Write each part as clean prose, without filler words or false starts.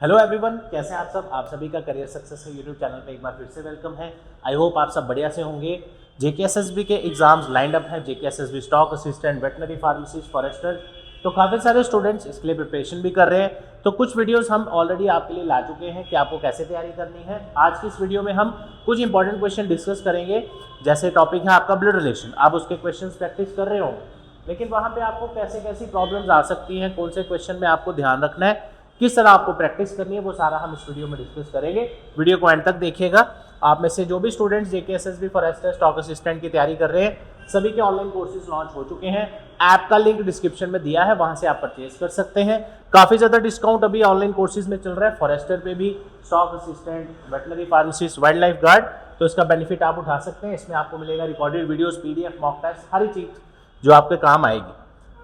Hello everyone, कैसे हैं आप सब। आप सभी का करियर सक्सेस है यूट्यूब चैनल पे एक बार फिर से वेलकम है। आई होप आप सब बढ़िया से होंगे। जेकेएसएसबी के एग्जाम्स लाइंड अप हैं। JKSSB stock assistant, veterinary pharmacist, forester, तो काफ़ी सारे स्टूडेंट्स इसके लिए प्रिपरेशन भी कर रहे हैं। तो कुछ वीडियोस हम ऑलरेडी आपके लिए ला चुके हैं कि आपको कैसे तैयारी करनी है। आज की इस वीडियो में हम कुछ इंपॉर्टेंट क्वेश्चन डिस्कस करेंगे। जैसे टॉपिक है आपका ब्लड रिलेशन, आप उसके क्वेश्चन प्रैक्टिस कर रहे होंगे, लेकिन वहाँ पे आपको कैसे कैसी प्रॉब्लम्स आ सकती हैं, कौन से क्वेश्चन में आपको ध्यान रखना है, किस तरह आपको प्रैक्टिस करनी है, वो सारा हम इस वीडियो में डिस्कस करेंगे। वीडियो को एंड तक देखिएगा। आप में से जो भी students JKSSB forester, stock assistant की तैयारी कर रहे हैं, सभी के ऑनलाइन कोर्सेज लॉन्च हो चुके हैं। ऐप का लिंक डिस्क्रिप्शन में दिया है, वहां से आप परचेज कर सकते हैं। काफ़ी ज़्यादा डिस्काउंट अभी ऑनलाइन कोर्सेज में चल रहा है, फॉरेस्टर पे भी, stock assistant, veterinary pharmacist, wild life guard, तो इसका बेनिफिट आप उठा सकते हैं। इसमें आपको मिलेगा recorded videos, PDF, mock test, हर चीज़ जो आपके काम आएगी।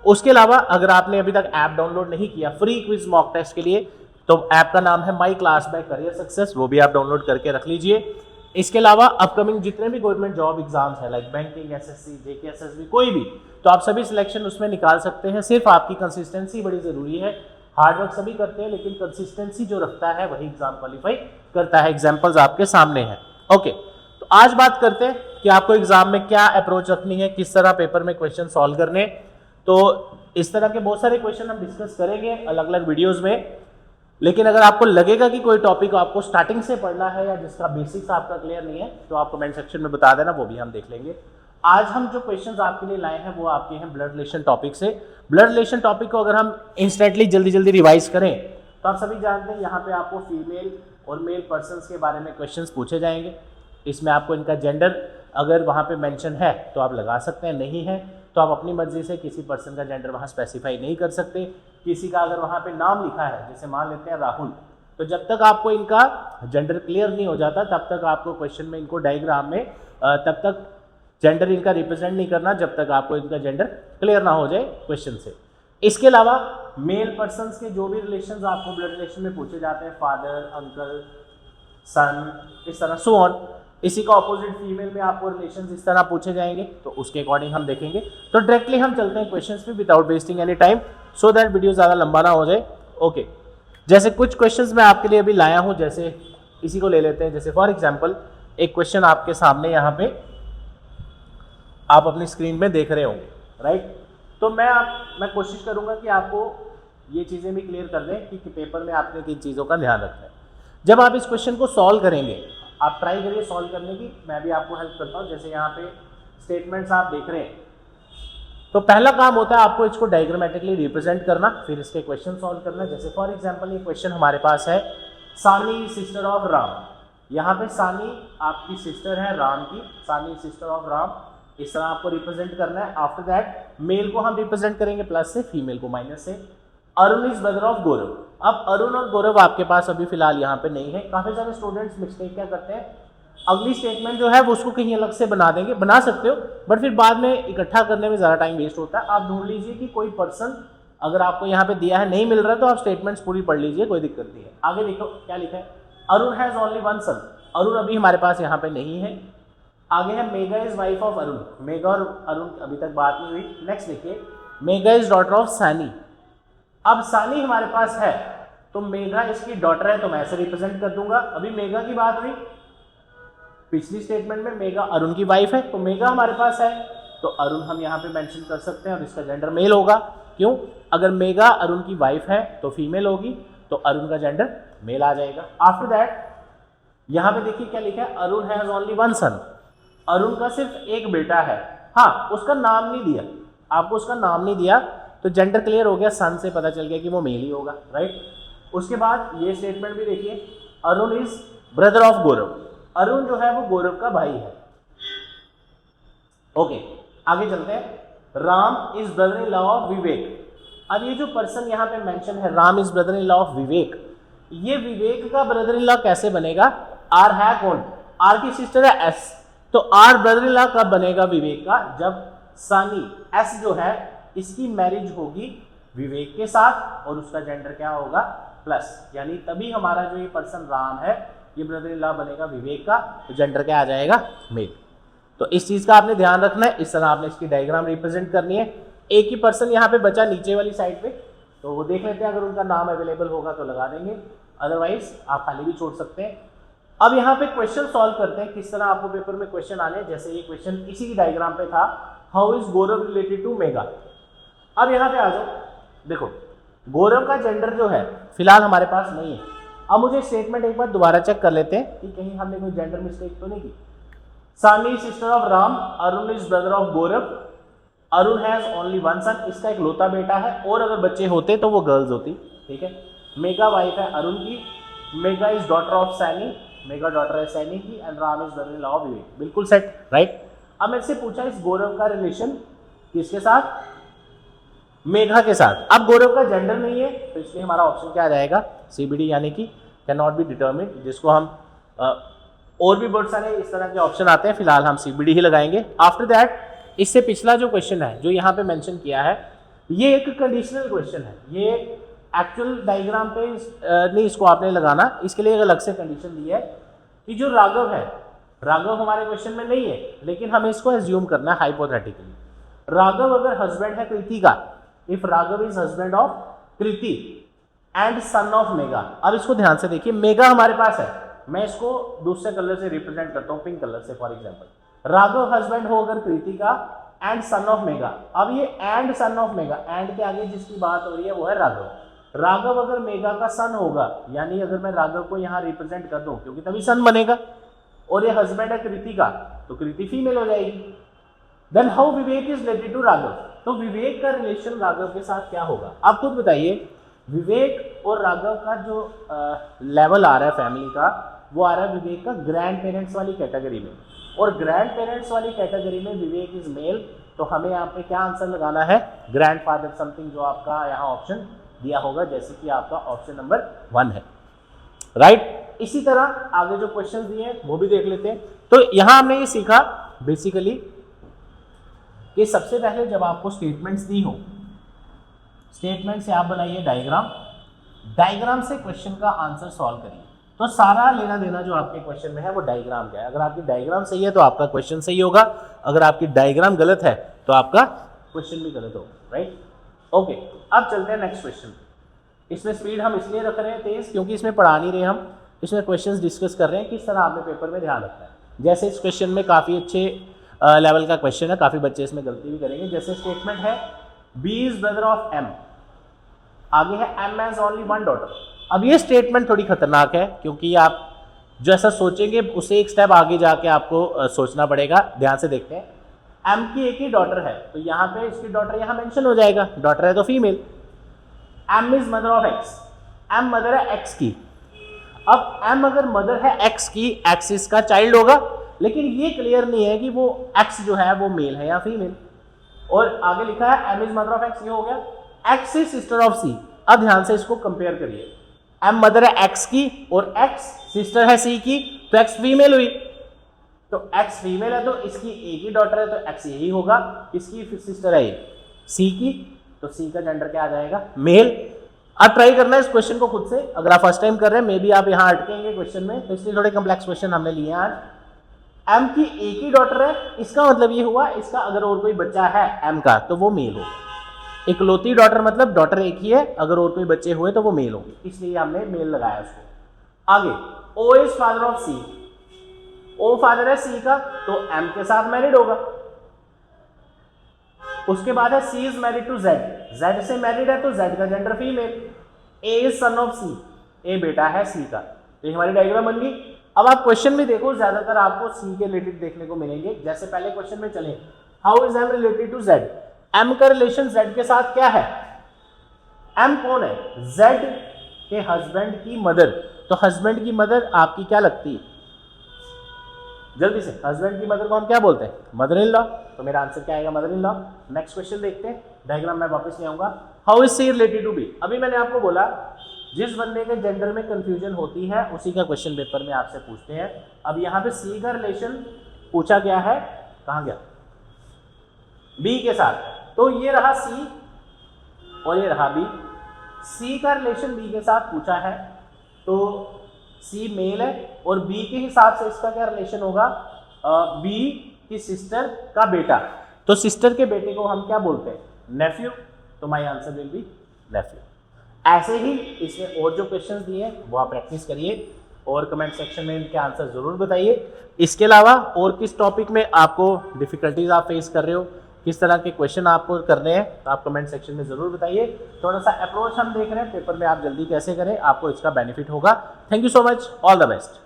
उसके अलावा अगर आपने अभी तक ऐप डाउनलोड नहीं किया फ्री क्विज मॉक टेस्ट के लिए, तो ऐप का नाम है my class by career success, वो भी आप डाउनलोड करके रख लीजिए। इसके अलावा अपकमिंग जितने भी गवर्नमेंट जॉब एग्जाम्स है, लाइक बैंकिंग, एसएससी, जेकेएसएसबी, कोई भी, तो आप सभी सिलेक्शन उसमें निकाल सकते हैं। सिर्फ आपकी कंसिस्टेंसी बड़ी ज़रूरी है। हार्डवर्क सभी करते हैं, लेकिन कंसिस्टेंसी जो रखता है वही एग्जाम क्वालिफाई करता है। एग्जाम्पल्स आपके सामने हैं। ओके, तो आज बात करते हैं कि आपको एग्जाम में क्या अप्रोच रखनी है, किस तरह पेपर में क्वेश्चन सॉल्व करने। तो इस तरह के बहुत सारे क्वेश्चन हम डिस्कस करेंगे अलग अलग वीडियोस में। लेकिन अगर आपको लगेगा कि कोई टॉपिक आपको स्टार्टिंग से पढ़ना है या जिसका बेसिक्स आपका क्लियर नहीं है, तो आप कमेंट सेक्शन में बता देना, वो भी हम देख लेंगे। आज हम जो क्वेश्चंस आपके लिए लाए हैं वो आपके हैं ब्लड रिलेशन टॉपिक से। ब्लड रिलेशन टॉपिक को अगर हम इंस्टेंटली जल्दी जल्दी रिवाइज करें, तो आप सभी जानते हैं यहाँ पे आपको फीमेल और मेल पर्सनस के बारे में क्वेश्चंस पूछे जाएंगे। इसमें आपको इनका जेंडर अगर वहाँ पे मेंशन है तो आप लगा सकते हैं, नहीं है तो आप अपनी मर्जी से किसी पर्सन का जेंडर वहाँ स्पेसिफाई नहीं कर सकते। किसी का अगर वहाँ पे नाम लिखा है, जैसे मान लेते हैं राहुल, तो जब तक आपको इनका जेंडर क्लियर नहीं हो जाता तब तक आपको क्वेश्चन में इनको डायग्राम में तब तक जेंडर इनका रिप्रेजेंट नहीं करना, जब तक आपको इनका जेंडर क्लियर ना हो जाए क्वेश्चन से। इसके अलावा मेल पर्सन के जो भी रिलेशन आपको ब्लड रिलेशन में पूछे जाते हैं, फादर, अंकल, सन, इस तरह सो ऑन, इसी का ऑपोजिट फीमेल में आपको रिलेशंस इस तरह पूछे जाएंगे, तो उसके अकॉर्डिंग हम देखेंगे। तो डायरेक्टली हम चलते हैं क्वेश्चंस पे without wasting any time, so that video ज़्यादा लंबा ना हो जाए। ओके, जैसे कुछ क्वेश्चंस मैं आपके लिए अभी लाया हूं, जैसे इसी को ले लेते हैं। जैसे फॉर एग्जांपल एक क्वेश्चन आपके सामने यहाँ पे आप अपनी स्क्रीन में देख रहे होंगे, राइट। तो मैं कोशिश करूँगा कि आपको ये चीज़ें भी क्लियर कर दें कि पेपर में आपने किन चीज़ों का ध्यान रखना है। जब आप इस क्वेश्चन को सॉल्व करेंगे, आप ट्राई करिए सॉल्व करने की, मैं भी आपको हेल्प करता हूँ। जैसे यहाँ पे स्टेटमेंट्स आप देख रहे हैं, तो पहला काम होता है आपको इसको डायग्रामेटिकली रिप्रेजेंट करना, फिर इसके क्वेश्चन सॉल्व करना। जैसे फॉर एग्जांपल ये क्वेश्चन हमारे पास है, सानी सिस्टर ऑफ राम। यहाँ पे सानी आपकी सिस्टर है राम की, सानी सिस्टर ऑफ राम, इस तरह आपको रिप्रेजेंट करना है। आफ्टर दैट मेल को हम रिप्रेजेंट करेंगे प्लस से, फीमेल को माइनस से। अरुण इज ब्रदर ऑफ गौरव। अब अरुण और गौरव आपके पास अभी फिलहाल यहाँ पे नहीं है। काफी सारे स्टूडेंट्स मिस्टेक क्या करते हैं, अगली स्टेटमेंट जो है वो उसको कहीं अलग से बना देंगे, बना सकते हो, बट फिर बाद में इकट्ठा करने में ज़्यादा टाइम वेस्ट होता है। आप ढूंढ लीजिए कि कोई पर्सन अगर आपको यहाँ पे दिया है, नहीं मिल रहा है, तो आप स्टेटमेंट्स पूरी पढ़ लीजिए, कोई दिक्कत नहीं है। आगे देखो क्या लिखा है, अरुण हैज़ ओनली वन सन। अरुण अभी हमारे पास यहाँ पे नहीं है। आगे है mega is wife of Arun. Mega और अरुण अभी तक बात नहीं हुई। नेक्स्ट देखिए, मेगा इज डॉटर ऑफ सानी। अब सानी हमारे पास है, तो मेगा इसकी डॉटर है, तो मैं ऐसे रिप्रेजेंट कर दूंगा। अभी मेगा की बात हुई, पिछली स्टेटमेंट में मेगा अरुण की वाइफ है, तो मेगा हमारे पास है, तो अरुण हम यहाँ पे मेंशन कर सकते हैं और इसका जेंडर मेल होगा। क्यों? अगर मेगा अरुण की वाइफ है तो फीमेल होगी, तो अरुण का जेंडर मेल आ जाएगा। आफ्टर दैट यहाँ पे देखिए क्या लिखा है, अरुण हैज ओनली वन सन। अरुण का सिर्फ एक बेटा है। हाँ, उसका नाम नहीं दिया, आपको उसका नाम नहीं दिया, तो जेंडर क्लियर हो गया, सन से पता चल गया कि वो मेल ही होगा, राइट। उसके बाद ये स्टेटमेंट भी देखिए, Arun is brother of Gaurav. Arun जो है वो गौरव का भाई है। ओके, आगे चलते हैं। Ram is brother in law of Vivek. अब ये जो पर्सन यहाँ पे मेंशन है, Ram is brother in law of Vivek, ये विवेक का ब्रदर इन लॉ कैसे बनेगा? आर है कौन? आर की सिस्टर है एस, तो आर ब्रदर इन लॉ कब बनेगा विवेक का? जब सानी एस जो है इसकी मैरिज होगी विवेक के साथ और उसका जेंडर क्या होगा? प्लस, यानी तभी हमारा जो ये पर्सन राम है ये ब्रदर इन लॉ बनेगा विवेक का, तो जेंडर क्या आ जाएगा? मेल। तो इस चीज का आपने ध्यान रखना है। इस तरह आपने इसकी डायग्राम रिप्रेजेंट करनी है। एक ही पर्सन यहाँ पे बचा नीचे वाली साइड पे, तो वो देख लेते हैं, अगर उनका नाम अवेलेबल होगा तो लगा देंगे। अदरवाइज आप खाली भी छोड़ सकते हैं। अब यहाँ पे क्वेश्चन सॉल्व करते हैं, किस तरह आपको पेपर में क्वेश्चन आने। जैसे ये क्वेश्चन इसी डायग्राम पे था, how is Gaurav related to mega. अब यहाँ पे आ जाओ, देखो गौरव का जेंडर जो है फिलहाल हमारे पास नहीं है। अब मुझे स्टेटमेंट एक बार दोबारा चेक कर लेते हैं कि कहीं हमने कोई जेंडर मिस्टेक तो नहीं की। Sani sister of Ram, Arun is brother of Gaurav, Arun has only one son, इसका एक लौता बेटा है, और अगर बच्चे होते तो वो गर्ल्स होती, ठीक है। मेगा वाइफ है अरुण की, Megha is daughter of Saini, Megha daughter है सैनी की, and Ram is brother in law of Vivek. बिल्कुल सेट, राइट। अब मेरे से पूछा इस गौरव का रिलेशन किसके साथ, मेघा के साथ। अब गौरव का जेंडर नहीं है तो इसलिए हमारा ऑप्शन क्या आ जाएगा, सीबीडी, यानी कि कैन नॉट बी डिटर्मिन्ड, जिसको हम और भी बहुत सारे इस तरह के ऑप्शन आते हैं, फिलहाल हम सीबीडी ही लगाएंगे। आफ्टर दैट इससे पिछला जो क्वेश्चन है जो यहाँ पे मेंशन किया है, ये एक कंडीशनल क्वेश्चन है, ये एक्चुअल डायग्राम पे नहीं इसको आपने लगाना, इसके लिए एक अलग से कंडीशन दी है कि जो राघव है, राघव हमारे क्वेश्चन में नहीं है लेकिन हमें इसको एज्यूम करना है हाइपोथेटिकली। राघव अगर हस्बैंड है कृति का, if Raghav is husband of Kriti and son of mega. अब इसको ध्यान से देखिए, मेगा हमारे पास है, मैं इसको दूसरे कलर से रिप्रेजेंट करता हूँ, पिंक कलर से फॉर एग्जांपल। राघव हस्बैंड हो अगर कृति का एंड सन ऑफ मेगा। अब ये and son of mega, and के आगे जिसकी बात हो रही है वो है राघव। राघव अगर मेगा का सन होगा, यानी अगर मैं राघव को यहाँ रिप्रेजेंट कर दूं क्योंकि तभी सन बनेगा, और ये हस्बैंड है कृति का, तो कृति फीमेल हो जाएगी। Then how Vivek is related to Raghav, तो विवेक का रिलेशन राघव के साथ क्या होगा, आप खुद बताइए। विवेक और राघव का जो लेवल आ रहा है फैमिली का, वो आ रहा है विवेक का ग्रैंड पेरेंट्स वाली कैटेगरी में, और ग्रैंड पेरेंट्स वाली कैटेगरी में विवेक इज मेल, तो हमें यहाँ पे क्या आंसर लगाना है, ग्रैंड फादर समथिंग, जो आपका यहाँ ऑप्शन दिया होगा, जैसे कि आपका ऑप्शन नंबर 1 है, राइट। इसी तरह आगे जो क्वेश्चन दिए हैं वो भी देख लेते हैं। तो यहाँ हमने ये सीखा बेसिकली कि सबसे पहले जब आपको स्टेटमेंट्स दी हो, स्टेटमेंट से आप बनाइए डायग्राम, डायग्राम से क्वेश्चन का आंसर सॉल्व करिए। तो सारा लेना देना जो आपके क्वेश्चन में है वो डायग्राम का है। अगर आपकी डायग्राम सही है तो आपका क्वेश्चन सही होगा, अगर आपकी डायग्राम गलत है तो आपका क्वेश्चन भी गलत होगा, राइट। ओके, अब चलते हैं नेक्स्ट क्वेश्चन। इसमें स्पीड हम इसलिए रख रहे हैं तेज क्योंकि इसमें पढ़ा नहीं रहे हम, इसमें क्वेश्चंस डिस्कस कर रहे हैं किस तरह आपने पेपर में ध्यान रखना है। जैसे इस क्वेश्चन में काफ़ी अच्छे लेवल का क्वेश्चन है, काफ़ी बच्चे इसमें गलती भी करेंगे। जैसे स्टेटमेंट है B is brother of M, आगे है M has only one daughter. अब ये स्टेटमेंट थोड़ी खतरनाक है क्योंकि आप जो ऐसा सोचेंगे उसे एक स्टेप आगे जाके आपको सोचना पड़ेगा। ध्यान से देखते हैं, एम की एक ही डॉटर है तो यहाँ पे इसकी डॉटर यहाँ मेंशन हो जाएगा, डॉटर है तो female. M is mother of X, M mother है एक्स की। अब एम अगर मदर है एक्स की, एक्स इसका चाइल्ड होगा, लेकिन ये क्लियर नहीं है कि वो एक्स जो है वो मेल है या फीमेल। और आगे लिखा है M is mother of X, ये हो गया। X is sister of C. अब ध्यान से इसको कंपेयर करिए, एम मदर है एक्स की और एक्स सिस्टर है सी की, तो एक्स फीमेल हुई। तो एक्स फीमेल है तो इसकी एक ही डॉटर है तो एक्स यही होगा, किसकी सिस्टर है ये, सी की, तो सी का जेंडर क्या आ जाएगा, मेल। अब ट्राई करना है इस क्वेश्चन को खुद से, अगर आप फर्स्ट टाइम कर रहे हैं मे बी आप यहाँ अटकेंगे क्वेश्चन में, तो इसलिए थोड़े कम्प्लेक्स क्वेश्चन हमने लिए हैं आज। एम की एक ही डॉटर है, इसका मतलब ये हुआ इसका अगर और कोई बच्चा है एम का तो वो मेल होगा। इकलौती डॉटर मतलब डॉटर एक ही है, अगर और कोई बच्चे हुए तो वो मेल होंगे, इसलिए हमने मेल लगाया उसको। आगे O is father of C, O father है सी का तो एम के साथ मैरिड होगा। उसके बाद है C is married to Z, Z से मैरिड है तो जेड का gender female. A is son of C, A बेटा है सी का, तो हमारी डायग्राम बन गई। अब आप क्वेश्चन भी देखो, ज्यादातर आपको सी के रिलेटेड देखने को मिलेंगे। जैसे पहले क्वेश्चन में चले, how is M related to Z, M का रिलेशन जेड के साथ क्या है, एम कौन है, जेड के हस्बैंड की मदर, तो हस्बैंड की मदर आपकी क्या लगती है, जल्दी से, हस्बैंड की मदर को हम क्या बोलते हैं, मदर इन लॉ, तो मेरा आंसर क्या आएगा, mother in law. Next question देखते हैं, डायग्राम मैं वापस ले आऊंगा। How is C related to B, अभी मैंने आपको बोला जिस बंदे के जेंडर में कंफ्यूजन होती है उसी का क्वेश्चन पेपर में आपसे पूछते हैं। अब यहाँ पे सी का रिलेशन पूछा गया है, कहाँ गया, बी के साथ, तो ये रहा सी और ये रहा बी। सी का रिलेशन बी के साथ पूछा है तो सी मेल है, और बी के हिसाब से इसका क्या रिलेशन होगा, बी की सिस्टर का बेटा, तो सिस्टर के बेटे को हम क्या बोलते हैं, नेफ्यू, तो my answer will be nephew. ऐसे ही इसमें और जो क्वेश्चंस दिए हैं वो आप प्रैक्टिस करिए और कमेंट सेक्शन में इनके आंसर ज़रूर बताइए। इसके अलावा और किस टॉपिक में आपको डिफ़िकल्टीज आप फेस कर रहे हो, किस तरह के क्वेश्चन आपको करने हैं, तो आप कमेंट सेक्शन में ज़रूर बताइए। थोड़ा सा अप्रोच हम देख रहे हैं पेपर में आप जल्दी कैसे करें, आपको इसका बेनिफिट होगा। Thank you so much, all the best.